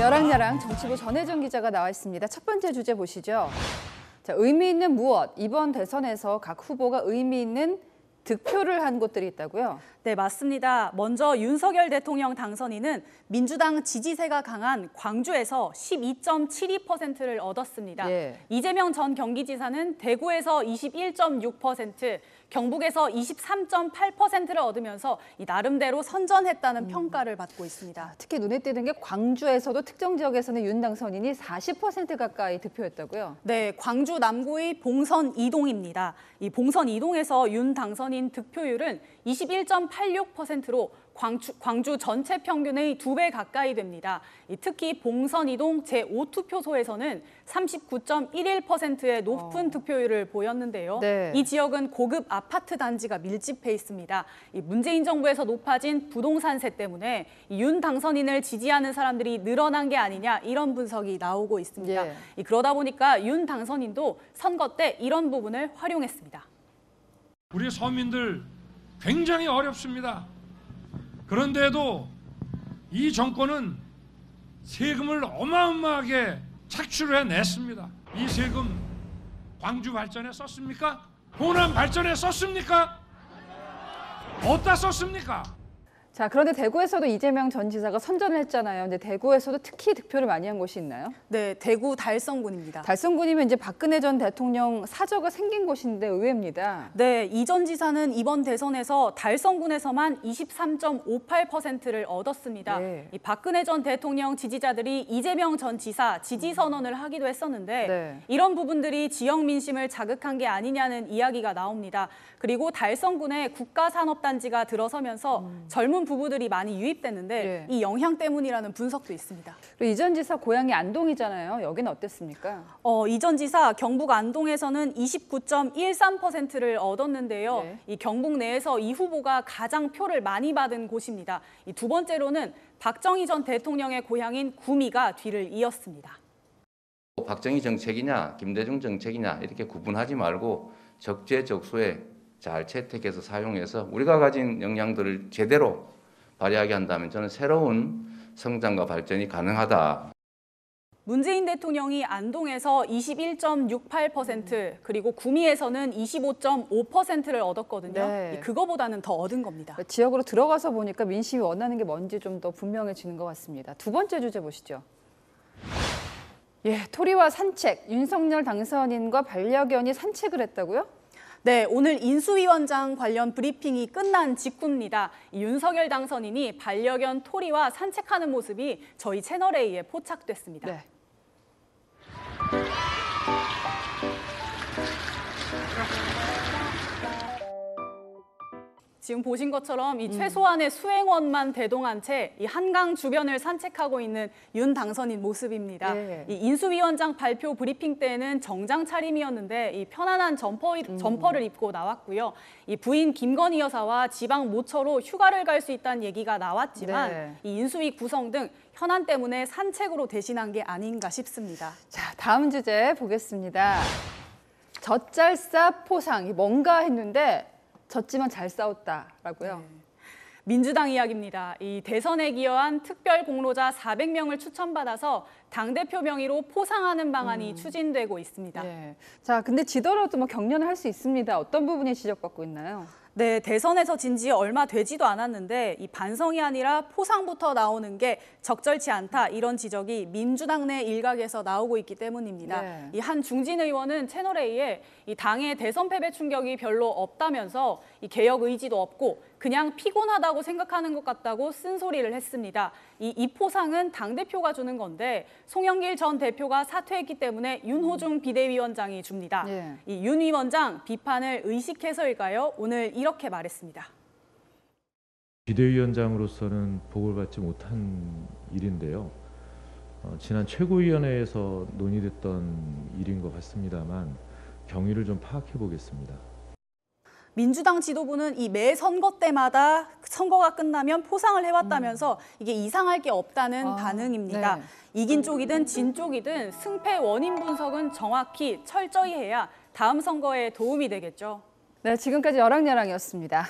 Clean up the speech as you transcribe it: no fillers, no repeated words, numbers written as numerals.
여랑야랑 정치부 전혜정 기자가 나와 있습니다. 첫 번째 주제 보시죠. 자, 의미 있는 무엇? 이번 대선에서 각 후보가 의미 있는 득표를 한 곳들이 있다고요? 네, 맞습니다. 먼저 윤석열 대통령 당선인은 민주당 지지세가 강한 광주에서 12.72%를 얻었습니다. 예. 이재명 전 경기지사는 대구에서 21.6%, 경북에서 23.8%를 얻으면서 나름대로 선전했다는 평가를 받고 있습니다. 특히 눈에 띄는 게 광주에서도 특정 지역에서는 윤 당선인이 40% 가까이 득표했다고요? 네, 광주 남구의 봉선 2동입니다. 이 봉선 2동에서 윤 당선인 득표율은 21.86%로 광주 전체 평균의 2배 가까이 됩니다. 특히 봉선 2동 제5투표소에서는 39.11%의 높은 득표율을 보였는데요. 네. 이 지역은 고급 아파트 단지가 밀집해 있습니다. 문재인 정부에서 높아진 부동산세 때문에 윤 당선인을 지지하는 사람들이 늘어난 게 아니냐 이런 분석이 나오고 있습니다. 예. 그러다 보니까 윤 당선인도 선거 때 이런 부분을 활용했습니다. 우리 서민들 굉장히 어렵습니다. 그런데도 이 정권은 세금을 어마어마하게 착취를 해냈습니다. 이 세금 광주 발전에 썼습니까? 호남 발전에 썼습니까? 어디다 썼습니까? 자, 그런데 대구에서도 이재명 전 지사가 선전을 했잖아요. 근데 대구에서도 특히 득표를 많이 한 곳이 있나요? 네, 대구 달성군입니다. 달성군이면 이제 박근혜 전 대통령 사저가 생긴 곳인데 의외입니다. 네, 이 전 지사는 이번 대선에서 달성군에서만 23.58%를 얻었습니다. 네. 이 박근혜 전 대통령 지지자들이 이재명 전 지사 지지 선언을 하기도 했었는데 네. 이런 부분들이 지역 민심을 자극한 게 아니냐는 이야기가 나옵니다. 그리고 달성군에 국가산업단지가 들어서면서 젊은 부부들이 많이 유입됐는데 네. 이 영향 때문이라는 분석도 있습니다. 이 전 지사 고향이 안동이잖아요. 여기는 어땠습니까? 이 전 지사 경북 안동에서는 29.13%를 얻었는데요. 네. 이 경북 내에서 이 후보가 가장 표를 많이 받은 곳입니다. 이 두 번째로는 박정희 전 대통령의 고향인 구미가 뒤를 이었습니다. 박정희 정책이냐 김대중 정책이냐 이렇게 구분하지 말고 적재적소에 잘 채택해서 사용해서 우리가 가진 역량들을 제대로 발휘하게 한다면 저는 새로운 성장과 발전이 가능하다. 문재인 대통령이 안동에서 21.68% 그리고 구미에서는 25.5%를 얻었거든요. 네. 그거보다는 더 얻은 겁니다. 지역으로 들어가서 보니까 민심이 원하는 게 뭔지 좀 더 분명해지는 것 같습니다. 두 번째 주제 보시죠. 예, 토리와 산책. 윤석열 당선인과 반려견이 산책을 했다고요? 네, 오늘 인수위원장 관련 브리핑이 끝난 직후입니다. 윤석열 당선인이 반려견 토리와 산책하는 모습이 저희 채널A에 포착됐습니다. 네. 지금 보신 것처럼 이 최소한의 수행원만 대동한 채 이 한강 주변을 산책하고 있는 윤 당선인 모습입니다. 네. 이 인수위원장 발표 브리핑 때는 정장 차림이었는데 이 편안한 점퍼를 입고 나왔고요. 이 부인 김건희 여사와 지방 모처로 휴가를 갈 수 있다는 얘기가 나왔지만 네. 이 인수위 구성 등 현안 때문에 산책으로 대신한 게 아닌가 싶습니다. 자, 다음 주제 보겠습니다. 젖잘싸 포상. 뭔가 했는데 졌지만 잘 싸웠다라고요. 네. 민주당 이야기입니다. 이 대선에 기여한 특별 공로자 400명을 추천받아서 당대표 명의로 포상하는 방안이 추진되고 있습니다. 네. 자, 근데 지더라도 뭐 격려는 할 수 있습니다. 어떤 부분이 지적받고 있나요? 네, 대선에서 진 지 얼마 되지도 않았는데 이 반성이 아니라 포상부터 나오는 게 적절치 않다 이런 지적이 민주당 내 일각에서 나오고 있기 때문입니다. 네. 이 한 중진 의원은 채널A에 이 당의 대선 패배 충격이 별로 없다면서 이 개혁 의지도 없고 그냥 피곤하다고 생각하는 것 같다고 쓴소리를 했습니다. 이 포상은 당대표가 주는 건데 송영길 전 대표가 사퇴했기 때문에 윤호중 비대위원장이 줍니다. 예. 이 윤 위원장 비판을 의식해서일까요? 오늘 이렇게 말했습니다. 비대위원장으로서는 복을 받지 못한 일인데요. 지난 최고위원회에서 논의됐던 일인 것 같습니다만 경위를 좀 파악해 보겠습니다. 민주당 지도부는 이 매 선거 때마다 선거가 끝나면 포상을 해왔다면서 이게 이상할 게 없다는 반응입니다. 네. 이긴 쪽이든 진 쪽이든 승패 원인 분석은 정확히 철저히 해야 다음 선거에 도움이 되겠죠. 네, 지금까지 여랑야랑이었습니다.